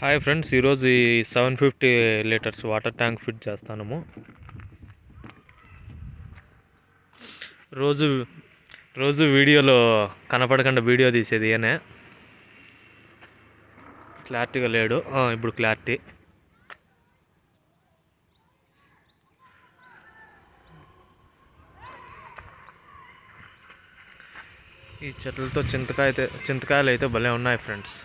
Hi friends, ఈరోజు ఈ 750 litres water tank fit చేస్తాము. రోజు రోజు వీడియోలో కనపడకుండా వీడియో తీసేది ఈయనే. క్లారిటీగా లేడు. ఇప్పుడు క్లారిటీ. ఈ చెట్లతో చింతకాయలు అయితే భలే ఉన్నాయి ఫ్రెండ్స్.